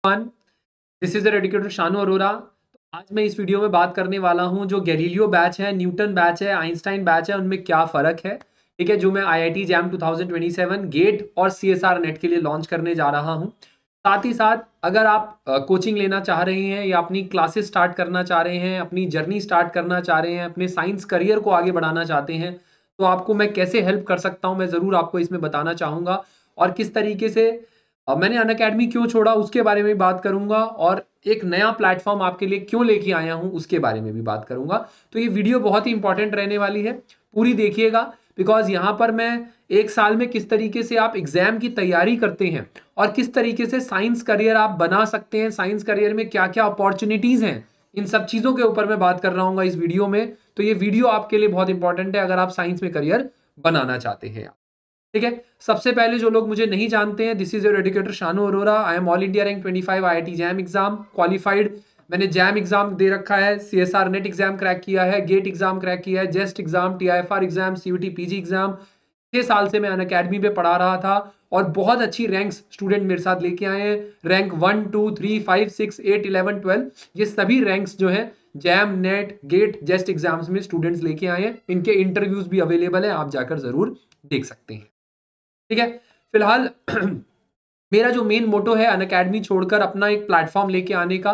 This is educator Shanu Arora. आज मैं इस वीडियो में बात करने वाला हूं जो गैलीलियो बैच है, न्यूटन बैच है, आइंस्टाइन बैच है, उनमें क्या फर्क है। ठीक है, जो मैं आईआईटी जैम 2027 गेट और सीएसआर नेट के लिए लॉन्च करने जा रहा हूं। साथ ही साथ अगर आप कोचिंग लेना चाह रहे हैं या अपनी क्लासेस स्टार्ट करना चाह रहे हैं, अपनी जर्नी स्टार्ट करना चाह रहे हैं, अपने साइंस करियर को आगे बढ़ाना चाहते हैं, तो आपको मैं कैसे हेल्प कर सकता हूं, मैं ज़रूर आपको इसमें बताना चाहूँगा। और किस तरीके से मैंने अनअकैडमी क्यों छोड़ा उसके बारे में भी बात करूंगा, और एक नया प्लेटफॉर्म आपके लिए क्यों लेके आया हूं उसके बारे में भी बात करूंगा। तो ये वीडियो बहुत ही इंपॉर्टेंट रहने वाली है, पूरी देखिएगा। बिकॉज यहाँ पर मैं एक साल में किस तरीके से आप एग्जाम की तैयारी करते हैं और किस तरीके से साइंस करियर आप बना सकते हैं, साइंस करियर में क्या क्या अपॉर्चुनिटीज हैं, इन सब चीजों के ऊपर मैं बात कर रहा हूँ इस वीडियो में। तो ये वीडियो आपके लिए बहुत इंपॉर्टेंट है अगर आप साइंस में करियर बनाना चाहते हैं। ठीक है, सबसे पहले जो लोग मुझे नहीं जानते हैं, this is your educator Shanu Arora. I am all India rank 25 IIT JAM exam qualified. मैंने जैम एग्जाम दे रखा है, सीएसआर नेट एग्जाम क्रैक किया है, गेट एग्जाम क्रैक किया है, JEST exam, TIFR exam, CUT PG exam. 6 साल से मैं अनअकैडमी पे पढ़ा रहा था और बहुत अच्छी रैंक्स स्टूडेंट मेरे साथ लेके आए हैं। रैंक 1 2 3 5 6 8 11 12, ये सभी रैंक्स जो है जैम नेट गेट जेस्ट एग्जाम्स में स्टूडेंट्स लेके आए हैं। इनके इंटरव्यूज भी अवेलेबल है, आप जाकर जरूर देख सकते हैं। ठीक है, फिलहाल मेरा जो मेन मोटो है अनअकैडमी छोड़कर अपना एक प्लेटफॉर्म लेके आने का,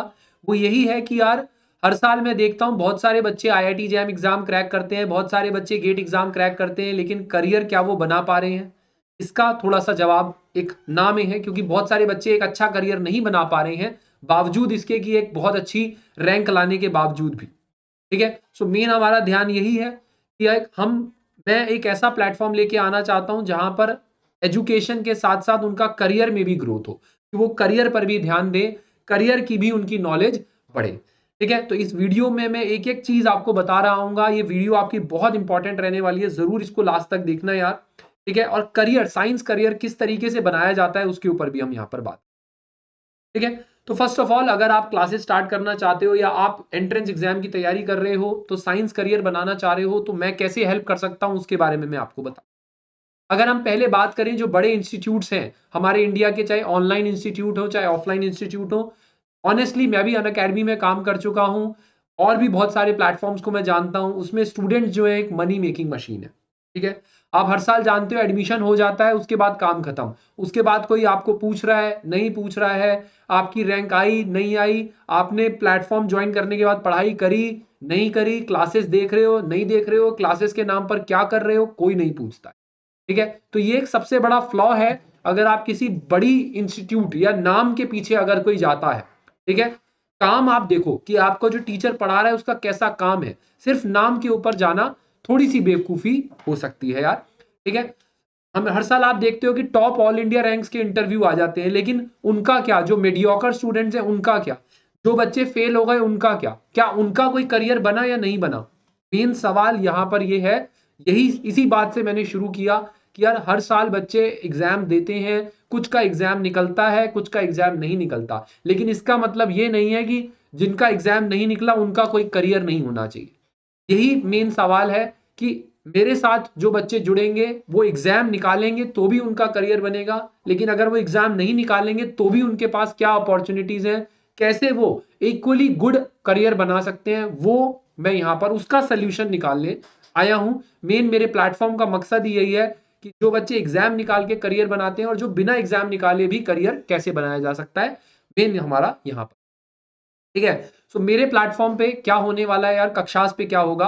वो यही है कि यार हर साल मैं देखता हूँ बहुत सारे बच्चे आईआईटी जैम एग्जाम क्रैक करते हैं, बहुत सारे बच्चे गेट एग्जाम क्रैक करते हैं, लेकिन करियर क्या वो बना पा रहे हैं? इसका थोड़ा सा जवाब एक ना में है, क्योंकि बहुत सारे बच्चे एक अच्छा करियर नहीं बना पा रहे हैं बावजूद इसके कि एक बहुत अच्छी रैंक लाने के बावजूद भी। ठीक है, सो मेन हमारा ध्यान यही है कि मैं एक ऐसा प्लेटफॉर्म लेके आना चाहता हूं जहां पर एजुकेशन के साथ साथ उनका करियर में भी ग्रोथ हो, कि वो करियर पर भी ध्यान दें, करियर की भी उनकी नॉलेज बढ़े। ठीक है, तो इस वीडियो में मैं एक एक चीज आपको बता रहा हूँ, ये वीडियो आपकी बहुत इंपॉर्टेंट रहने वाली है, जरूर इसको लास्ट तक देखना यार। ठीक है, और करियर, साइंस करियर किस तरीके से बनाया जाता है उसके ऊपर भी हम यहाँ पर बात। ठीक है, तो फर्स्ट ऑफ ऑल अगर आप क्लासेस स्टार्ट करना चाहते हो या आप एंट्रेंस एग्जाम की तैयारी कर रहे हो, तो साइंस करियर बनाना चाह रहे हो, तो मैं कैसे हेल्प कर सकता हूं उसके बारे में मैं आपको बता। अगर हम पहले बात करें जो बड़े इंस्टीट्यूट्स हैं हमारे इंडिया के, चाहे ऑनलाइन इंस्टीट्यूट हो चाहे ऑफलाइन इंस्टीट्यूट हो, ऑनेस्टली मैं भी अनअकैडमी में काम कर चुका हूं और भी बहुत सारे प्लेटफॉर्म्स को मैं जानता हूं। उसमें स्टूडेंट्स जो है एक मनी मेकिंग मशीन है। ठीक है, आप हर साल जानते हो एडमिशन हो जाता है, उसके बाद काम खत्म। उसके बाद कोई आपको पूछ रहा है नहीं पूछ रहा है, आपकी रैंक आई नहीं आई, आपने प्लेटफॉर्म ज्वाइन करने के बाद पढ़ाई करी नहीं करी, क्लासेस देख रहे हो नहीं देख रहे हो, क्लासेस के नाम पर क्या कर रहे हो, कोई नहीं पूछता। ठीक है, तो ये एक सबसे बड़ा फ्लॉ है अगर आप किसी बड़ी इंस्टीट्यूट या नाम के पीछे अगर कोई जाता है। ठीक है, काम आप देखो कि आपको जो टीचर पढ़ा रहा है उसका कैसा काम है, सिर्फ नाम के ऊपर जाना थोड़ी सी बेवकूफी हो सकती है यार। ठीक है, हम हर साल आप देखते हो कि टॉप ऑल इंडिया रैंक्स के इंटरव्यू आ जाते हैं, लेकिन उनका क्या, जो मीडियोकर स्टूडेंट्स हैं उनका क्या, जो बच्चे फेल हो गए उनका क्या, क्या उनका कोई करियर बना या नहीं बना? मेन सवाल यहां पर ये है। यही इसी बात से मैंने शुरू किया कि यार हर साल बच्चे एग्जाम देते हैं, कुछ का एग्जाम निकलता है कुछ का एग्जाम नहीं निकलता, लेकिन इसका मतलब ये नहीं है कि जिनका एग्जाम नहीं निकला उनका कोई करियर नहीं होना चाहिए। यही मेन सवाल है कि मेरे साथ जो बच्चे जुड़ेंगे वो एग्जाम निकालेंगे तो भी उनका करियर बनेगा, लेकिन अगर वो एग्जाम नहीं निकालेंगे तो भी उनके पास क्या अपॉर्चुनिटीज हैं, कैसे वो इक्वली गुड करियर बना सकते हैं, वो मैं यहाँ पर उसका सोल्यूशन निकालने आया हूं। मेन मेरे प्लेटफॉर्म का मकसद ही यही है कि जो बच्चे एग्जाम निकाल के करियर बनाते हैं और जो बिना एग्जाम निकाले भी करियर कैसे बनाया जा सकता है, मेन हमारा यहाँ पर। ठीक है, सो मेरे प्लेटफॉर्म पे क्या होने वाला है यार, कक्षास पे क्या होगा,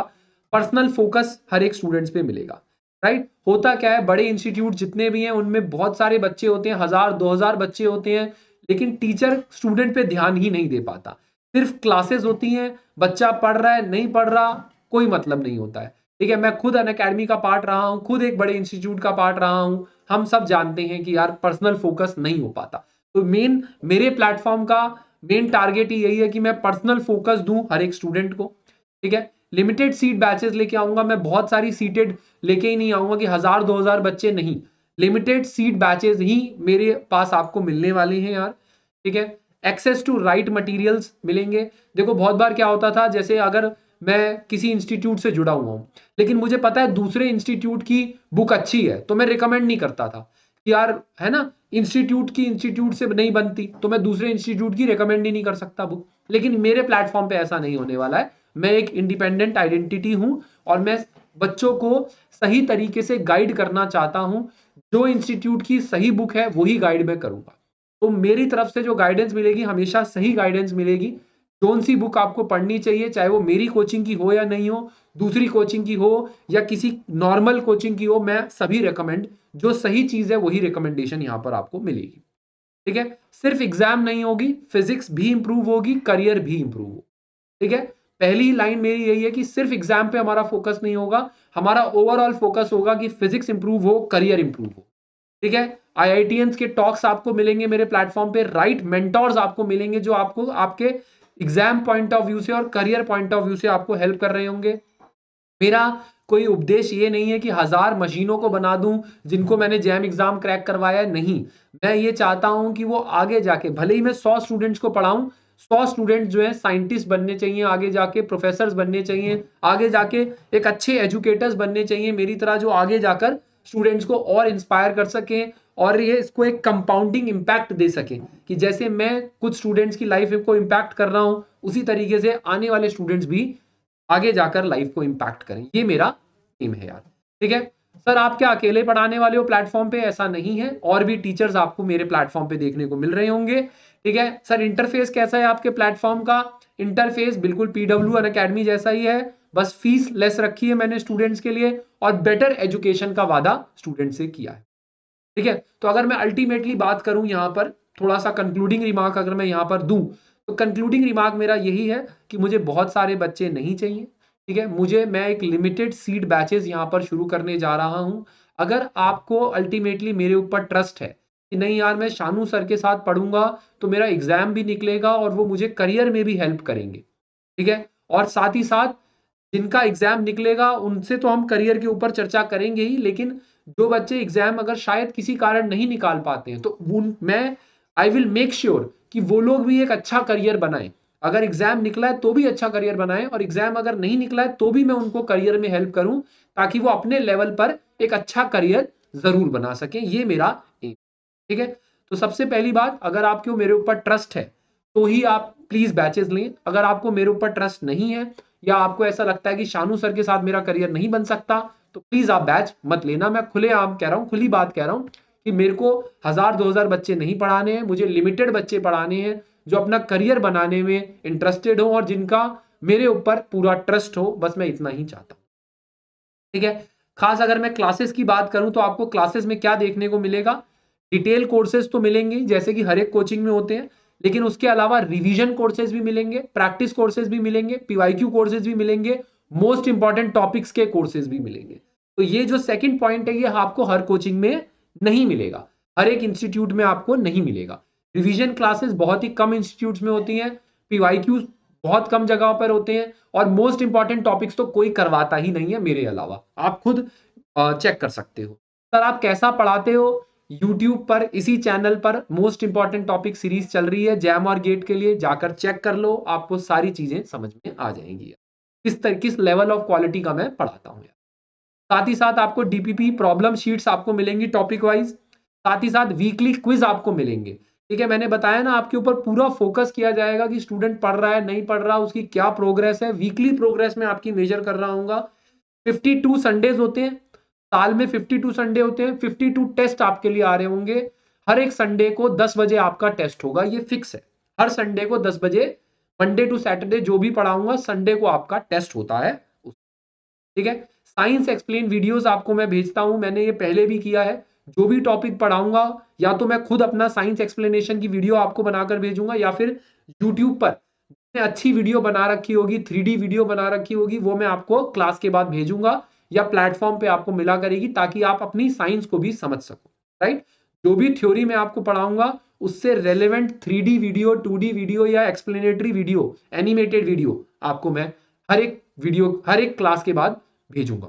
पर्सनल फोकस हर एक स्टूडेंट्स पे मिलेगा। राइट, होता क्या है, बड़े इंस्टीट्यूट जितने भी हैं उनमें बहुत सारे बच्चे होते हैं, 1000 2000 बच्चे होते हैं, लेकिन टीचर स्टूडेंट पे ध्यान ही नहीं दे पाता। सिर्फ क्लासेस होती हैं, बच्चा पढ़ रहा है नहीं पढ़ रहा, कोई मतलब नहीं होता है। ठीक है, मैं खुद अनअकैडमी का पार्ट रहा हूं, खुद एक बड़े इंस्टीट्यूट का पार्ट रहा हूं, हम सब जानते हैं कि यार पर्सनल फोकस नहीं हो पाता। तो मेन मेरे प्लेटफॉर्म का मेन टारगेट ही यही है कि मैं पर्सनल फोकस दूं हर एक स्टूडेंट को। ठीक है, लिमिटेड सीट बैचेस लेके आऊंगा, मैं बहुत सारी सीटेड लेके ही नहीं आऊंगा कि 1000 2000 बच्चे नहीं, लिमिटेड सीट बैचेस ही मेरे पास आपको मिलने वाले हैं यार। ठीक है, एक्सेस टू राइट मटेरियल्स मिलेंगे। देखो बहुत बार क्या होता था, जैसे अगर मैं किसी इंस्टीट्यूट से जुड़ा हुआ हूं लेकिन मुझे पता है दूसरे इंस्टीट्यूट की बुक अच्छी है, तो मैं रिकमेंड नहीं करता था, कि यार है ना, इंस्टीट्यूट से नहीं बनती तो मैं दूसरे इंस्टीट्यूट की रिकमेंड ही नहीं कर सकता बुक। लेकिन मेरे प्लेटफॉर्म पे ऐसा नहीं होने वाला है। मैं एक इंडिपेंडेंट आइडेंटिटी हूं और मैं बच्चों को सही तरीके से गाइड करना चाहता हूं। जो इंस्टीट्यूट की सही बुक है वही गाइड मैं करूंगा। तो मेरी तरफ से जो गाइडेंस मिलेगी हमेशा सही गाइडेंस मिलेगी। कौन सी बुक आपको पढ़नी चाहिए, चाहे वो मेरी कोचिंग की हो या नहीं हो, दूसरी कोचिंग की हो या किसी नॉर्मल कोचिंग की हो, मैं सभी रिकमेंड, जो सही चीज है वही रिकमेंडेशन यहाँ पर आपको मिलेगी। ठीक है, सिर्फ एग्जाम नहीं होगी, फिजिक्स भी इंप्रूव होगी, करियर भी इंप्रूव होगा। ठीक है, पहली लाइन मेरी यही है कि सिर्फ एग्जाम पे हमारा फोकस नहीं होगा, हमारा ओवरऑल फोकस होगा कि फिजिक्स इंप्रूव हो, करियर इंप्रूव हो। ठीक है, आईआईटीएंस के टॉक्स आपको मिलेंगे मेरे प्लेटफॉर्म पे, राइट मेंटोर्स आपको मिलेंगे जो आपको आपके एग्जाम पॉइंट ऑफ व्यू से और करियर पॉइंट ऑफ व्यू से आपको हेल्प कर रहे होंगे। मेरा कोई उपदेश ये नहीं है कि 1000 मशीनों को बना दूं जिनको मैंने जैम एग्जाम क्रैक करवाया है, नहीं। मैं ये चाहता हूं कि वो आगे जाके, भले ही मैं 100 स्टूडेंट्स को पढ़ाऊं, 100 स्टूडेंट्स जो है साइंटिस्ट बनने चाहिए, आगे जाके प्रोफेसर बनने चाहिए, आगे जाके एक अच्छे एजुकेटर्स बनने चाहिए मेरी तरह, जो आगे जाकर स्टूडेंट्स को और इंस्पायर कर सकें और ये इसको एक कंपाउंडिंग इम्पैक्ट दे सकें कि जैसे मैं कुछ स्टूडेंट्स की लाइफ को इम्पैक्ट कर रहा हूं उसी तरीके से आने वाले स्टूडेंट्स भी आगे जाकर लाइफ को इम्पैक्ट करें। ये मेरा एम है यार। ठीक है सर, आप क्या अकेले पढ़ाने वाले हो प्लेटफॉर्म पे? ऐसा नहीं है, और भी टीचर्स आपको मेरे प्लेटफॉर्म पे देखने को मिल रहे होंगे। ठीक है सर, इंटरफेस कैसा है आपके प्लेटफॉर्म का? इंटरफेस बिल्कुल पीडब्ल्यू अकेडमी जैसा ही है, बस फीस लेस रखी है मैंने स्टूडेंट्स के लिए और बेटर एजुकेशन का वादा स्टूडेंट से किया है। ठीक है, तो अगर मैं अल्टीमेटली बात करूं यहाँ पर, थोड़ा सा कंक्लूडिंग रिमार्क अगर मैं यहाँ पर दूं, तो कंक्लूडिंग रिमार्क मेरा यही है कि मुझे बहुत सारे बच्चे नहीं चाहिए। ठीक है, मैं एक लिमिटेड सीड बैचेस यहाँ पर शुरू करने जा रहा हूँ। अगर आपको अल्टीमेटली मेरे ऊपर ट्रस्ट है कि नहीं यार मैं शानू सर के साथ पढ़ूंगा तो मेरा एग्जाम भी निकलेगा और वो मुझे करियर में भी हेल्प करेंगे। ठीक है, और साथ ही साथ जिनका एग्जाम निकलेगा उनसे तो हम करियर के ऊपर चर्चा करेंगे ही, लेकिन जो बच्चे एग्जाम अगर शायद किसी कारण नहीं निकाल पाते हैं तो मैं आई विल मेक श्योर कि वो लोग भी एक अच्छा करियर बनाएं। अगर एग्जाम निकला है तो भी अच्छा करियर बनाएं, और एग्जाम अगर नहीं निकला है तो भी मैं उनको करियर में हेल्प करूं ताकि वो अपने लेवल पर एक अच्छा करियर जरूर बना सकें। ये मेरा एम। ठीक है, तो सबसे पहली बात, अगर आपको मेरे ऊपर ट्रस्ट है तो ही आप प्लीज बैचेस लें। अगर आपको मेरे ऊपर ट्रस्ट नहीं है या आपको ऐसा लगता है कि शानू सर के साथ मेरा करियर नहीं बन सकता, तो प्लीज आप बैच मत लेना। मैं खुलेआम कह रहा हूं, खुली बात कह रहा हूं कि मेरे को 1000-2000 बच्चे नहीं पढ़ाने हैं, मुझे लिमिटेड बच्चे पढ़ाने हैं जो अपना करियर बनाने में इंटरेस्टेड हो और जिनका मेरे ऊपर पूरा ट्रस्ट हो। बस मैं इतना ही चाहता हूं। ठीक है, खास अगर मैं क्लासेस की बात करूं तो आपको क्लासेस में क्या देखने को मिलेगा? डिटेल कोर्सेज तो मिलेंगे जैसे कि हर एक कोचिंग में होते हैं, लेकिन उसके अलावा रिवीजन कोर्सेज भी मिलेंगे, प्रैक्टिस कोर्सेज भी मिलेंगे, पीवाईक्यू कोर्सेज भी मिलेंगे, मोस्ट इंपॉर्टेंट टॉपिक्स के कोर्सेज भी मिलेंगे। तो ये जो सेकंड पॉइंट है ये आपको हर कोचिंग में नहीं मिलेगा, हर एक इंस्टीट्यूट में आपको नहीं मिलेगा। रिवीजन क्लासेस बहुत ही कम इंस्टीट्यूट्स में होती हैं, पीवाईक्यू बहुत कम जगहों पर होते हैं, और मोस्ट इंपॉर्टेंट टॉपिक्स तो कोई करवाता ही नहीं है मेरे अलावा। आप खुद चेक कर सकते हो सर आप कैसा पढ़ाते हो। यूट्यूब पर इसी चैनल पर मोस्ट इंपॉर्टेंट टॉपिक सीरीज चल रही है जैम और गेट के लिए, जाकर चेक कर लो, आपको सारी चीजें समझ में आ जाएंगी किस लेवल ऑफ क्वालिटी का मैं पढ़ाता हूँ। साथ ही साथ आपको डीपीपी प्रॉब्लम शीट्स आपको मिलेंगी टॉपिक वाइज, साथ ही साथ वीकली क्विज आपको मिलेंगे। ठीक है, मैंने बताया ना आपके ऊपर पूरा फोकस किया जाएगा कि स्टूडेंट पढ़ रहा है नहीं पढ़ रहा, उसकी क्या प्रोग्रेस है। वीकली प्रोग्रेस में आपकी मेजर कर रहा हूँ। 52 संडेज होते हैं साल में, 52 संडे होते हैं, 52 टेस्ट आपके लिए आ रहे होंगे। हर एक संडे को 10 बजे आपका टेस्ट होगा, ये फिक्स है। हर संडे को 10 बजे, मंडे टू सैटरडे जो भी पढ़ाऊंगा संडे को आपका टेस्ट होता है। ठीक है, साइंस एक्सप्लेन वीडियोस आपको मैं भेजता हूं, मैंने ये पहले भी किया है। जो भी टॉपिक पढ़ाऊंगा या तो मैं खुद अपना साइंस एक्सप्लेनेशन की वीडियो आपको बनाकर भेजूंगा, या फिर यूट्यूब पर अच्छी वीडियो बना रखी होगी, 3D वीडियो बना रखी होगी, वो मैं आपको क्लास के बाद भेजूंगा या प्लेटफॉर्म पे आपको मिला करेगी ताकि आप अपनी साइंस को भी समझ सको। राइट, जो भी थ्योरी मैं आपको पढ़ाऊंगा उससे relevant 3D video, 2D video या एक्सप्लेनेटरी वीडियो, एनिमेटेड वीडियो आपको मैं हर एक क्लास के बाद भेजूंगा।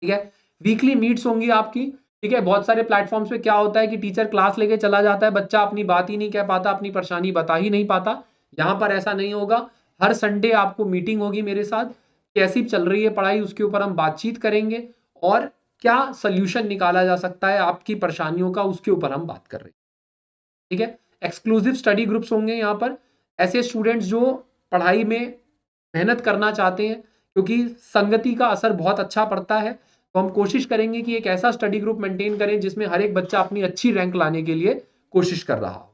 ठीक है, वीकली मीट्स होंगी आपकी। ठीक है, बहुत सारे प्लेटफॉर्म्स पे क्या होता है कि टीचर क्लास लेके चला जाता है, बच्चा अपनी बात ही नहीं कह पाता, अपनी परेशानी बता ही नहीं पाता। यहाँ पर ऐसा नहीं होगा, हर संडे आपको मीटिंग होगी मेरे साथ, कैसी चल रही है पढ़ाई उसके ऊपर हम बातचीत करेंगे और क्या सोल्यूशन निकाला जा सकता है आपकी परेशानियों का, उसके ऊपर हम बात कर रहे हैं। ठीक है, एक्सक्लूसिव स्टडी ग्रुप्स होंगे यहाँ पर, ऐसे स्टूडेंट्स जो पढ़ाई में मेहनत करना चाहते हैं, क्योंकि संगति का असर बहुत अच्छा पड़ता है। तो हम कोशिश करेंगे कि एक ऐसा स्टडी ग्रुप मेंटेन करें जिसमें हर एक बच्चा अपनी अच्छी रैंक लाने के लिए कोशिश कर रहा हो।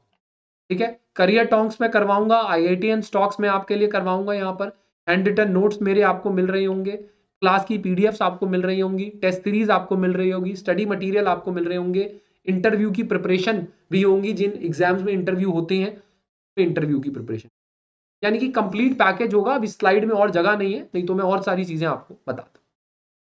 ठीक है, करियर टॉक्स में करवाऊंगा, आईआईटीएन स्टॉक्स में आपके लिए करवाऊंगा। यहाँ पर हैंड रिटन नोट्स मेरे आपको मिल रहे होंगे, क्लास की पीडीएफ्स आपको मिल रही होंगी, टेस्ट सीरीज आपको मिल रही होगी, स्टडी मटेरियल आपको मिल रहे होंगे, इंटरव्यू की प्रिपरेशन भी होंगी, जिन एग्जाम्स में इंटरव्यू होते हैं इंटरव्यू की प्रिपरेशन, यानी कि कंप्लीट पैकेज होगा। अब इस स्लाइड में और जगह नहीं है, नहीं तो मैं और सारी चीजें आपको बताता।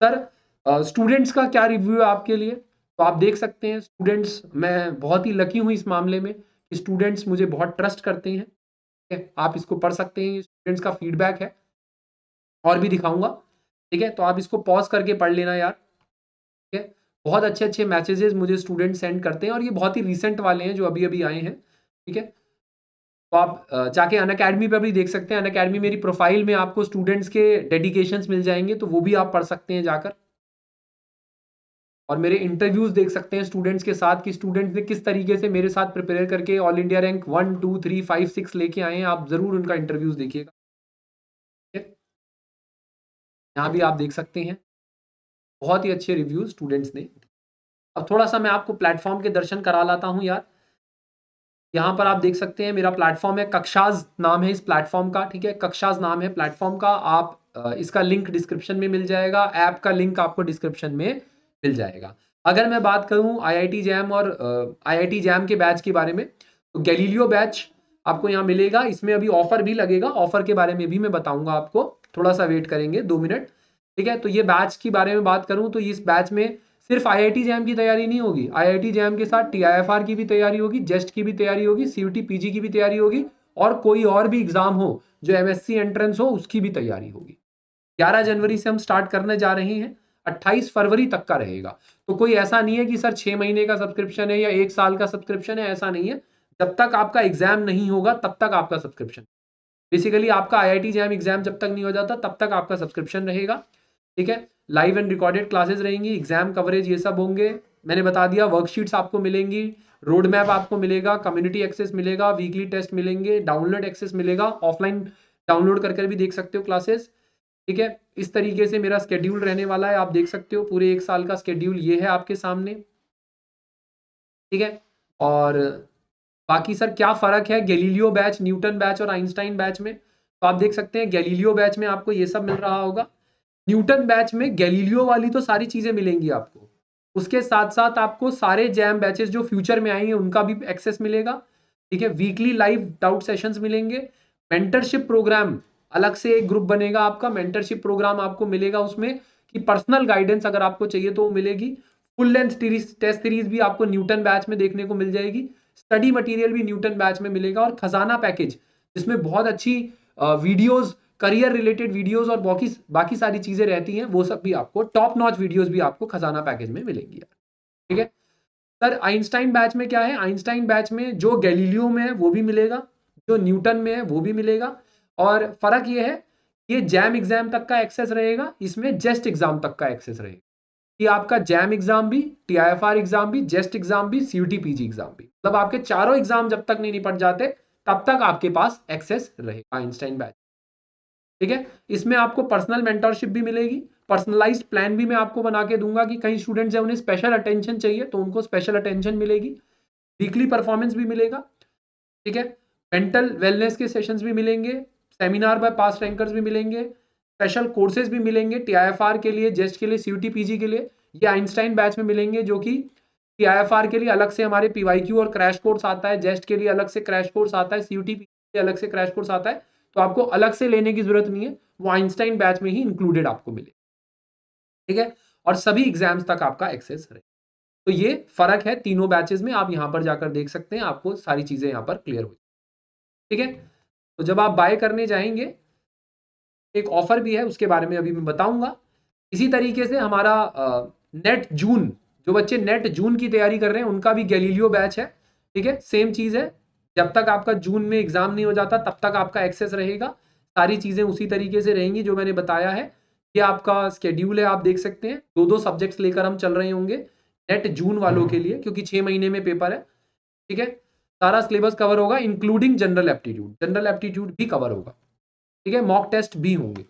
सर स्टूडेंट्स का क्या रिव्यू है आपके लिए, तो आप देख सकते हैं स्टूडेंट्स, मैं बहुत ही लकी हूं इस मामले में, स्टूडेंट्स मुझे बहुत ट्रस्ट करते हैं। ठीक है, आप इसको पढ़ सकते हैं, स्टूडेंट्स का फीडबैक है, और भी दिखाऊंगा। ठीक है, तो आप इसको पॉज करके पढ़ लेना यार। ठीक है, बहुत अच्छे अच्छे मैसेजेस मुझे स्टूडेंट सेंड करते हैं, और ये बहुत ही रिसेंट वाले हैं जो अभी अभी आए हैं। ठीक है, तो आप जाके अनअकैडमी पे भी देख सकते हैं। अनअकैडमी मेरी प्रोफाइल में आपको स्टूडेंट्स के डेडिकेशंस मिल जाएंगे, तो वो भी आप पढ़ सकते हैं जाकर, और मेरे इंटरव्यूज देख सकते हैं स्टूडेंट्स के साथ कि स्टूडेंट्स ने किस तरीके से मेरे साथ प्रिपेयर करके ऑल इंडिया रैंक 1 2 3 5 6 लेके आए हैं। आप जरूर उनका इंटरव्यूज देखिएगा। यहाँ भी आप देख सकते हैं बहुत ही अच्छे रिव्यूज स्टूडेंट्स ने। अब थोड़ा सा मैं आपको प्लेटफॉर्म के दर्शन करा लाता हूँ यार। यहाँ पर आप देख सकते हैं मेरा प्लेटफॉर्म है, कक्षाज नाम है इस प्लेटफॉर्म का। ठीक है, कक्षाज नाम है प्लेटफॉर्म का। आप इसका लिंक डिस्क्रिप्शन में मिल जाएगा, ऐप का लिंक आपको डिस्क्रिप्शन में मिल जाएगा। अगर मैं बात करूँ आईआईटी जैम और आईआईटी जैम के बैच के बारे में, तो गैलीलियो बैच आपको यहाँ मिलेगा। इसमें अभी ऑफर भी लगेगा, ऑफर के बारे में भी मैं बताऊंगा आपको, थोड़ा सा वेट करेंगे 2 मिनट। ठीक है, तो ये बैच के बारे में बात करूँ तो इस बैच में सिर्फ आईआईटी जैम की तैयारी नहीं होगी, आईआईटी जैम के साथ टीआईएफआर की भी तैयारी होगी, जेस्ट की भी तैयारी होगी, सीयूटी पीजी की भी तैयारी होगी, और कोई और भी एग्जाम हो जो एमएससी एंट्रेंस हो उसकी भी तैयारी होगी। 11 जनवरी से हम स्टार्ट करने जा रहे हैं, 28 फरवरी तक का रहेगा। तो कोई ऐसा नहीं है कि सर 6 महीने का सब्सक्रिप्शन है या 1 साल का सब्सक्रिप्शन है, ऐसा नहीं है। जब तक आपका एग्जाम नहीं होगा तब तक आपका सब्सक्रिप्शन, बेसिकली आपका आईआईटी जैम एग्जाम जब तक नहीं हो जाता तब तक आपका सब्सक्रिप्शन रहेगा। ठीक है, लाइव एंड रिकॉर्डेड क्लासेस रहेंगी, एग्जाम कवरेज ये सब होंगे, मैंने बता दिया। वर्कशीट्स आपको मिलेंगी, रोड मैप आपको मिलेगा, कम्युनिटी एक्सेस मिलेगा, वीकली टेस्ट मिलेंगे, डाउनलोड एक्सेस मिलेगा, ऑफलाइन डाउनलोड कर भी देख सकते हो क्लासेस। ठीक है, इस तरीके से मेरा स्केड्यूल रहने वाला है, आप देख सकते हो पूरे 1 साल का स्केड्यूल ये है आपके सामने। ठीक है, और बाकी सर क्या फर्क है गैलीलियो बैच, न्यूटन बैच और आइंस्टाइन बैच में, तो आप देख सकते हैं गैलीलियो बैच में आपको ये सब मिल रहा होगा। न्यूटन बैच में गैलीलियो वाली तो सारी चीजें मिलेंगी आपको, उसके साथ साथ आपको सारे जैम बैचेस जो फ्यूचर में आएंगे उनका भी एक्सेस मिलेगा। ठीक है, वीकली लाइव डाउट सेशंस मिलेंगे, मेंटरशिप प्रोग्राम अलग से एक ग्रुप बनेगा आपका, मेंटरशिप प्रोग्राम आपको मिलेगा उसमें, कि पर्सनल गाइडेंस अगर आपको चाहिए तो वो मिलेगी। फुल लेंथ टेस्ट सीरीज भी आपको न्यूटन बैच में देखने को मिल जाएगी, स्टडी मटेरियल भी न्यूटन बैच में मिलेगा, और खजाना पैकेज जिसमें बहुत अच्छी वीडियोस, करियर रिलेटेड वीडियोस और बाकी बाकी सारी चीजें रहती हैं, वो सब भी आपको, टॉप नॉच वीडियोस भी आपको खजाना पैकेज में मिलेंगी। ठीक है सर, आइंस्टाइन बैच में क्या है, आइंस्टाइन बैच में जो गैलीलियो में है वो भी मिलेगा, जो न्यूटन में है वो भी मिलेगा, और फर्क ये है ये जैम एग्जाम तक का एक्सेस रहेगा, इसमें जेस्ट एग्जाम तक का एक्सेस रहेगा, कि आपका जैम एग्जाम भी, टीआईएफआर एग्जाम भी, जेस्ट एग्जाम भी, सीयूटी पीजी एग्जाम भी, मतलब आपके चारों एग्जाम जब तक नहीं निपट जाते तब तक आपके पास एक्सेस रहेगा आइंस्टाइन बैच। ठीक है, इसमें आपको पर्सनल मेंटरशिप भी मिलेगी, पर्सनलाइज्ड प्लान भी मैं आपको बना के दूंगा, कि कई स्टूडेंट्स हैं उन्हें स्पेशल अटेंशन चाहिए तो उनको स्पेशल अटेंशन मिलेगी, वीकली परफॉर्मेंस भी मिलेगा। ठीक है, मेंटल वेलनेस के सेशंस भी मिलेंगे, सेमिनार बाय पास्ट रैंकर्स भी मिलेंगे, स्पेशल कोर्सेज भी मिलेंगे टीआईएफआर के लिए, जेस्ट के लिए, सीयूटी पीजी के लिए, ये आइंस्टाइन बैच में मिलेंगे, जो कि टीआईएफआर के लिए अलग से हमारे पीवाईक्यू और क्रैश कोर्स आता है, जेस्ट के लिए अलग से क्रैश कोर्स आता है, सीयूटी के लिए अलग से क्रैश कोर्स आता है, तो आपको अलग से लेने की जरूरत नहीं है, वो आइंस्टाइन बैच में ही इंक्लूडेड आपको मिले। ठीक है, और सभी एग्जाम्स तक आपका एक्सेस रहे। तो ये फर्क है तीनों बैचेस में, आप यहां पर जाकर देख सकते हैं, आपको सारी चीजें यहां पर क्लियर हो। ठीक है, तो जब आप बाय करने जाएंगे, एक ऑफर भी है उसके बारे में अभी मैं बताऊंगा। इसी तरीके से हमारा नेट जून, जो बच्चे नेट जून की तैयारी कर रहे हैं उनका भी गैलीलियो बैच है। ठीक है, सेम चीज है, जब तक आपका जून में एग्जाम नहीं हो जाता तब तक आपका एक्सेस रहेगा, सारी चीजें उसी तरीके से रहेंगी जो मैंने बताया है। ये आपका स्केड्यूल है, आप देख सकते हैं 2-2 सब्जेक्ट्स लेकर हम चल रहे होंगे नेट जून वालों के लिए, क्योंकि 6 महीने में पेपर है। ठीक है, सारा सिलेबस कवर होगा including general aptitude, general aptitude भी कवर होगा। ठीक है, मॉक टेस्ट भी होंगे।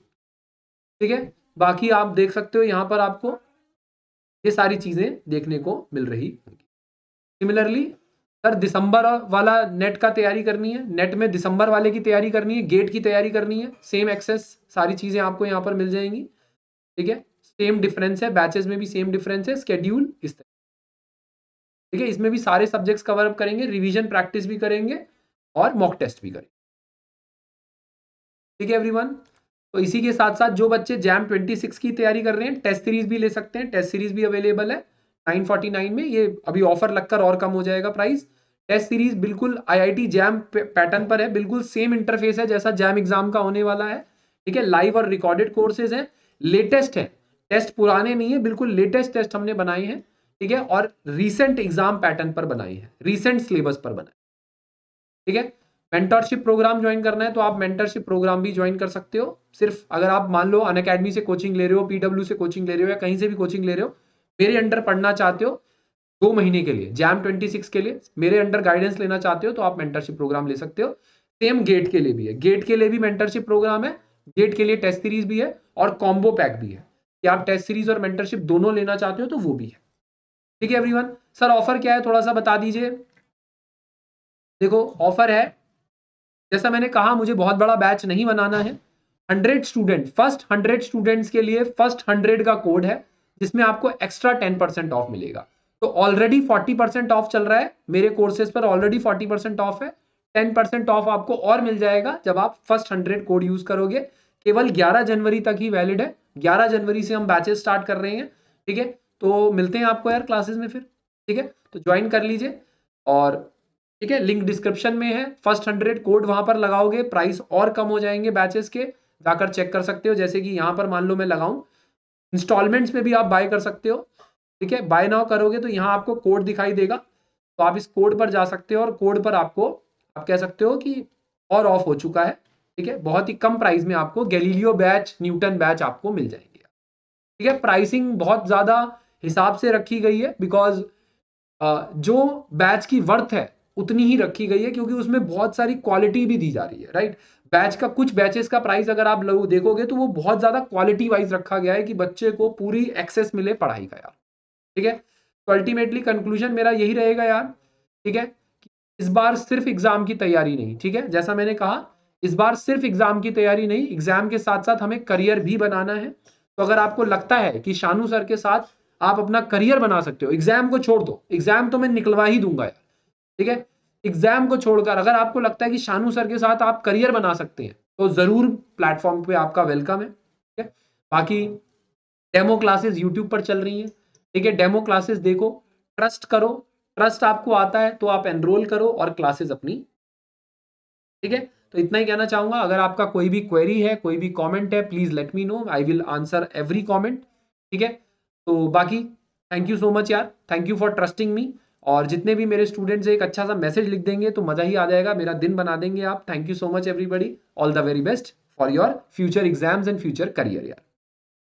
ठीक है, बाकी आप देख सकते हो यहाँ पर आपको ये सारी चीजें देखने को मिल रही होंगी। सिमिलरली सर दिसंबर वाला नेट का तैयारी करनी है, नेट में दिसंबर वाले की तैयारी करनी है, गेट की तैयारी करनी है, सेम एक्सेस सारी चीजें आपको यहाँ पर मिल जाएंगी। ठीक है, सेम डिफरेंस है, बैचेस में भी सेम डिफरेंस है, स्केड्यूल इस तरह। ठीक है, इसमें भी सारे सब्जेक्ट्स कवर अप करेंगे, रिवीजन प्रैक्टिस भी करेंगे और मॉक टेस्ट भी करेंगे। ठीक है एवरीवन, तो इसी के साथ साथ जो बच्चे जैम 26 की तैयारी कर रहे हैं टेस्ट सीरीज भी ले सकते हैं, टेस्ट सीरीज भी अवेलेबल है 949 में, ये अभी ऑफर लगकर और कम हो जाएगा प्राइस। टेस्ट सीरीज बिल्कुल आईआईटी जैम पैटर्न पर है, बिल्कुल सेम इंटरफेस है जैसा जैम एग्जाम का होने वाला है। ठीक है, लाइव और रिकॉर्डेड कोर्सेज हैं, लेटेस्ट है, टेस्ट पुराने नहीं है, बिल्कुल लेटेस्ट टेस्ट हमने बनाए हैं। ठीक है, और रीसेंट एग्जाम पैटर्न पर बनाई है, रीसेंट सिलेबस पर बनाए। ठीक है, मेंटरशिप प्रोग्राम ज्वाइन करना है तो आप मेंटरशिप प्रोग्राम भी ज्वाइन कर सकते हो। सिर्फ अगर आप मान लो अनअकैडमी से कोचिंग ले रहे हो, पीडब्ल्यू से कोचिंग ले रहे हो या कहीं से भी कोचिंग ले रहे हो, मेरे अंडर पढ़ना चाहते हो 2 महीने के लिए, जैम 26 के लिए मेरे अंडर गाइडेंस लेना चाहते हो तो आप मेंटरशिप प्रोग्राम ले सकते हो। सेम गेट के लिए भी है, गेट के लिए भी मेंटरशिप प्रोग्राम है, गेट के लिए टेस्ट सीरीज भी है और कॉम्बो पैक भी है कि आप टेस्ट सीरीज और मेंटरशिप दोनों लेना चाहते हो तो वो भी है। ठीक है एवरीवन, सर ऑफर क्या है थोड़ा सा बता दीजिए। देखो ऑफर है, जैसा मैंने कहा मुझे बहुत बड़ा बैच नहीं बनाना है, 100 स्टूडेंट, फर्स्ट 100 स्टूडेंट्स के लिए फर्स्ट 100 का कोड है जिसमें आपको एक्स्ट्रा 10% ऑफ मिलेगा। तो ऑलरेडी 40% ऑफ चल रहा है मेरे कोर्सेज पर, ऑलरेडी 40% ऑफ है, 10% ऑफ आपको और मिल जाएगा जब आप फर्स्ट 100 कोड यूज करोगे। केवल 11 जनवरी तक ही वैलिड है, 11 जनवरी से हम बैचेस स्टार्ट कर रहे हैं। ठीक है, तो मिलते हैं आपको यार क्लासेस में फिर। ठीक है, तो ज्वाइन कर लीजिए और ठीक है, लिंक डिस्क्रिप्शन में है, फर्स्ट 100 कोड वहां पर लगाओगे प्राइस और कम हो जाएंगे बैचेस के, जाकर चेक कर सकते हो। जैसे कि यहाँ पर मान लो मैं लगाऊं, इंस्टॉलमेंट्स में भी आप बाय कर सकते हो। ठीक है, बाय नाउ करोगे तो यहाँ आपको कोड दिखाई देगा, तो आप इस कोड पर जा सकते हो और कोड पर आपको आप कह सकते हो कि और ऑफ हो चुका है। ठीक है, बहुत ही कम प्राइस में आपको गैलीलियो बैच, न्यूटन बैच आपको मिल जाएंगे। ठीक है, प्राइसिंग बहुत ज्यादा हिसाब से रखी गई है बिकॉज जो बैच की वर्थ है उतनी ही रखी गई है, क्योंकि उसमें बहुत सारी क्वालिटी भी दी जा रही है। राइट, बैच का कुछ बैचेस का प्राइस अगर आप लोग देखोगे तो वो बहुत ज्यादा क्वालिटी वाइज रखा गया है कि बच्चे को पूरी एक्सेस मिले पढ़ाई का यार। ठीक है, तो अल्टीमेटली कंक्लूजन मेरा यही रहेगा यार। ठीक है, इस बार सिर्फ एग्जाम की तैयारी नहीं, ठीक है, जैसा मैंने कहा इस बार सिर्फ एग्जाम की तैयारी नहीं, एग्जाम के साथ साथ हमें करियर भी बनाना है। तो अगर आपको लगता है कि शानू सर के साथ आप अपना करियर बना सकते हो, एग्जाम को छोड़ दो, एग्जाम तो मैं निकलवा ही दूंगा यार। ठीक है, एग्जाम को छोड़कर अगर आपको लगता है कि शानू सर के साथ आप करियर बना सकते हैं तो जरूर प्लेटफॉर्म पे आपका वेलकम है। ठीक है, बाकी डेमो क्लासेस यूट्यूब पर चल रही हैं। ठीक है, डेमो क्लासेस देखो, ट्रस्ट करो, ट्रस्ट आपको आता है तो आप एनरोल करो और क्लासेस अपनी। ठीक है, तो इतना ही कहना चाहूंगा। अगर आपका कोई भी क्वेरी है, कोई भी कमेंट है, please let me know, I will answer every comment. ठीक है, तो बाकी थैंक यू सो मच यार, थैंक यू फॉर ट्रस्टिंग मी। और जितने भी मेरे स्टूडेंट्स एक अच्छा सा मैसेज लिख देंगे तो मजा ही आ जाएगा, मेरा दिन बना देंगे आप। Thank you so much everybody, all the very best for your future exams and future career यार।